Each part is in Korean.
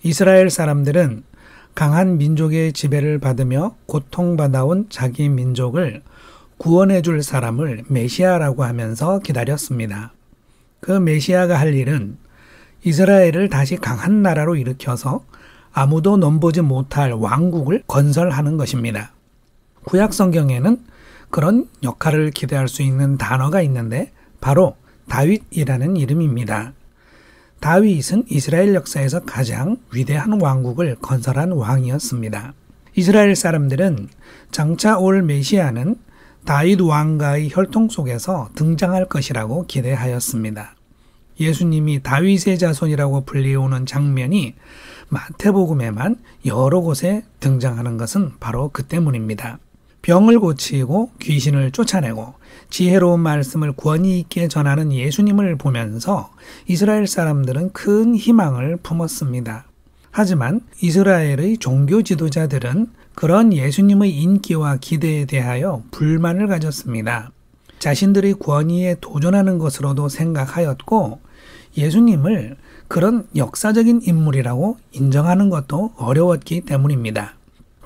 이스라엘 사람들은 강한 민족의 지배를 받으며 고통받아온 자기 민족을 구원해 줄 사람을 메시아라고 하면서 기다렸습니다. 그 메시아가 할 일은 이스라엘을 다시 강한 나라로 일으켜서 아무도 넘보지 못할 왕국을 건설하는 것입니다. 구약 성경에는 그런 역할을 기대할 수 있는 단어가 있는데 바로 다윗이라는 이름입니다. 다윗은 이스라엘 역사에서 가장 위대한 왕국을 건설한 왕이었습니다. 이스라엘 사람들은 장차 올 메시아는 다윗 왕가의 혈통 속에서 등장할 것이라고 기대하였습니다. 예수님이 다윗의 자손이라고 불리우는 장면이 마태복음에만 여러 곳에 등장하는 것은 바로 그 때문입니다. 병을 고치고 귀신을 쫓아내고 지혜로운 말씀을 권위 있게 전하는 예수님을 보면서 이스라엘 사람들은 큰 희망을 품었습니다. 하지만 이스라엘의 종교 지도자들은 그런 예수님의 인기와 기대에 대하여 불만을 가졌습니다. 자신들의 권위에 도전하는 것으로도 생각하였고 예수님을 그런 역사적인 인물이라고 인정하는 것도 어려웠기 때문입니다.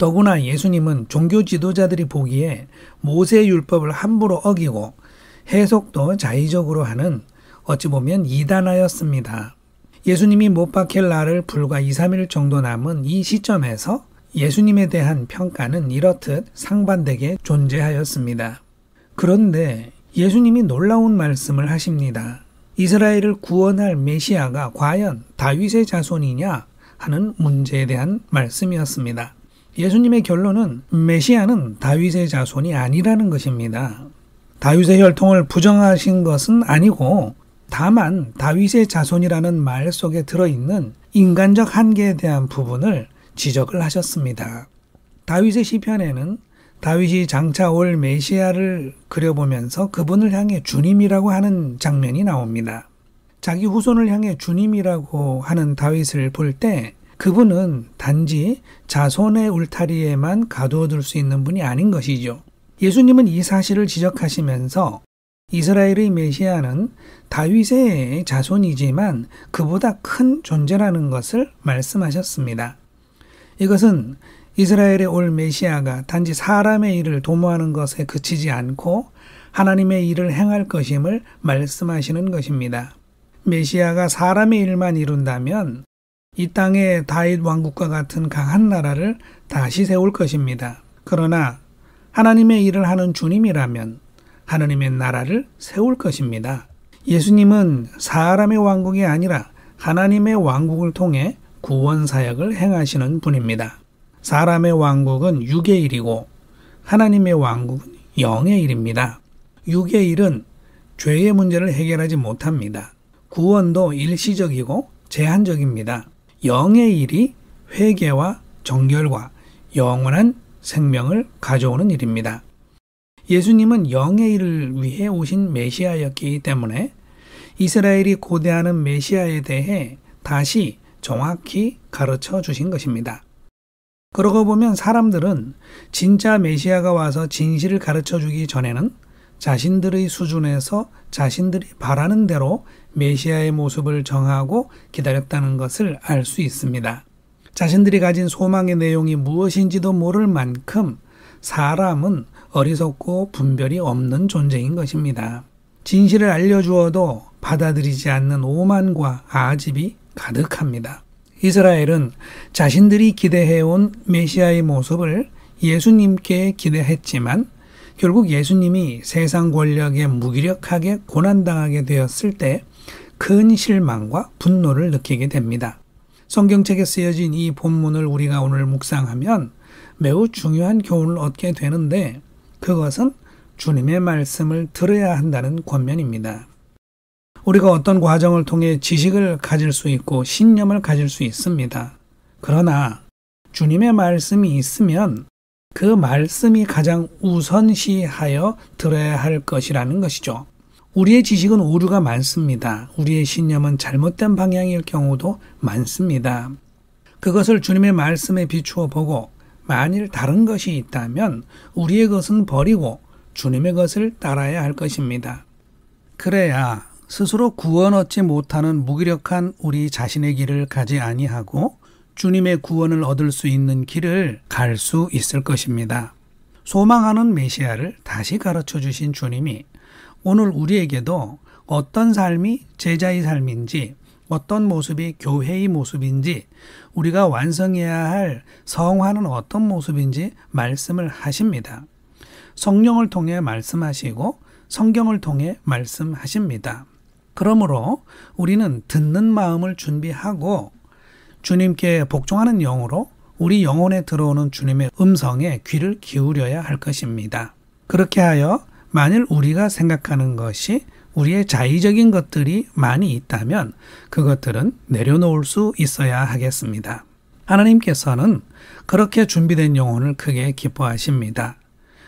더구나 예수님은 종교 지도자들이 보기에 모세의 율법을 함부로 어기고 해석도 자의적으로 하는 어찌 보면 이단하였습니다. 예수님이 못 박힐 날을 불과 2, 3일 정도 남은 이 시점에서 예수님에 대한 평가는 이렇듯 상반되게 존재하였습니다. 그런데 예수님이 놀라운 말씀을 하십니다. 이스라엘을 구원할 메시아가 과연 다윗의 자손이냐 하는 문제에 대한 말씀이었습니다. 예수님의 결론은 메시아는 다윗의 자손이 아니라는 것입니다. 다윗의 혈통을 부정하신 것은 아니고 다만 다윗의 자손이라는 말 속에 들어있는 인간적 한계에 대한 부분을 지적을 하셨습니다. 다윗의 시편에는 다윗이 장차 올 메시아를 그려보면서 그분을 향해 주님이라고 하는 장면이 나옵니다. 자기 후손을 향해 주님이라고 하는 다윗을 볼 때 그분은 단지 자손의 울타리에만 가두어둘 수 있는 분이 아닌 것이죠. 예수님은 이 사실을 지적하시면서 이스라엘의 메시아는 다윗의 자손이지만 그보다 큰 존재라는 것을 말씀하셨습니다. 이것은 이스라엘에 올 메시아가 단지 사람의 일을 도모하는 것에 그치지 않고 하나님의 일을 행할 것임을 말씀하시는 것입니다. 메시아가 사람의 일만 이룬다면 이 땅에 다윗 왕국과 같은 강한 나라를 다시 세울 것입니다. 그러나 하나님의 일을 하는 주님이라면 하나님의 나라를 세울 것입니다. 예수님은 사람의 왕국이 아니라 하나님의 왕국을 통해 구원 사역을 행하시는 분입니다. 사람의 왕국은 육의 일이고 하나님의 왕국은 영의 일입니다. 육의 일은 죄의 문제를 해결하지 못합니다. 구원도 일시적이고 제한적입니다. 영의 일이 회개와 정결과 영원한 생명을 가져오는 일입니다. 예수님은 영의 일을 위해 오신 메시아였기 때문에 이스라엘이 고대하는 메시아에 대해 다시 정확히 가르쳐 주신 것입니다. 그러고 보면 사람들은 진짜 메시아가 와서 진실을 가르쳐 주기 전에는 자신들의 수준에서 자신들이 바라는 대로 메시아의 모습을 정하고 기다렸다는 것을 알 수 있습니다. 자신들이 가진 소망의 내용이 무엇인지도 모를 만큼 사람은 어리석고 분별이 없는 존재인 것입니다. 진실을 알려주어도 받아들이지 않는 오만과 아집이 가득합니다. 이스라엘은 자신들이 기대해온 메시아의 모습을 예수님께 기대했지만 결국 예수님이 세상 권력에 무기력하게 고난당하게 되었을 때 큰 실망과 분노를 느끼게 됩니다. 성경책에 쓰여진 이 본문을 우리가 오늘 묵상하면 매우 중요한 교훈을 얻게 되는데 그것은 주님의 말씀을 들어야 한다는 권면입니다. 우리가 어떤 과정을 통해 지식을 가질 수 있고 신념을 가질 수 있습니다. 그러나 주님의 말씀이 있으면 그 말씀이 가장 우선시하여 들어야 할 것이라는 것이죠. 우리의 지식은 오류가 많습니다. 우리의 신념은 잘못된 방향일 경우도 많습니다. 그것을 주님의 말씀에 비추어 보고 만일 다른 것이 있다면 우리의 것은 버리고 주님의 것을 따라야 할 것입니다. 그래야 스스로 구원 얻지 못하는 무기력한 우리 자신의 길을 가지 아니하고 주님의 구원을 얻을 수 있는 길을 갈 수 있을 것입니다. 소망하는 메시아를 다시 가르쳐 주신 주님이 오늘 우리에게도 어떤 삶이 제자의 삶인지, 어떤 모습이 교회의 모습인지, 우리가 완성해야 할 성화는 어떤 모습인지 말씀을 하십니다. 성령을 통해 말씀하시고 성경을 통해 말씀하십니다. 그러므로 우리는 듣는 마음을 준비하고 주님께 복종하는 영으로 우리 영혼에 들어오는 주님의 음성에 귀를 기울여야 할 것입니다. 그렇게 하여 만일 우리가 생각하는 것이 우리의 자의적인 것들이 많이 있다면 그것들은 내려놓을 수 있어야 하겠습니다. 하나님께서는 그렇게 준비된 영혼을 크게 기뻐하십니다.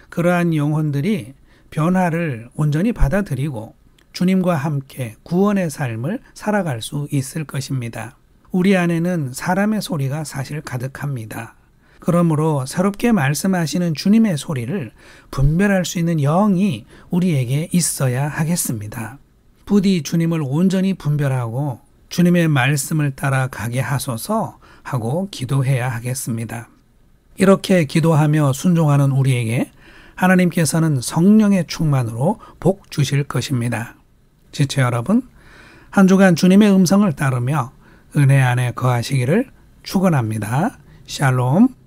그러한 영혼들이 변화를 온전히 받아들이고 주님과 함께 구원의 삶을 살아갈 수 있을 것입니다. 우리 안에는 사람의 소리가 사실 가득합니다. 그러므로 새롭게 말씀하시는 주님의 소리를 분별할 수 있는 영이 우리에게 있어야 하겠습니다. 부디 주님을 온전히 분별하고 주님의 말씀을 따라 가게 하소서 하고 기도해야 하겠습니다. 이렇게 기도하며 순종하는 우리에게 하나님께서는 성령의 충만으로 복 주실 것입니다. 지체 여러분, 한 주간 주님의 음성을 따르며 은혜 안에 거하시기를 축원합니다. 샬롬.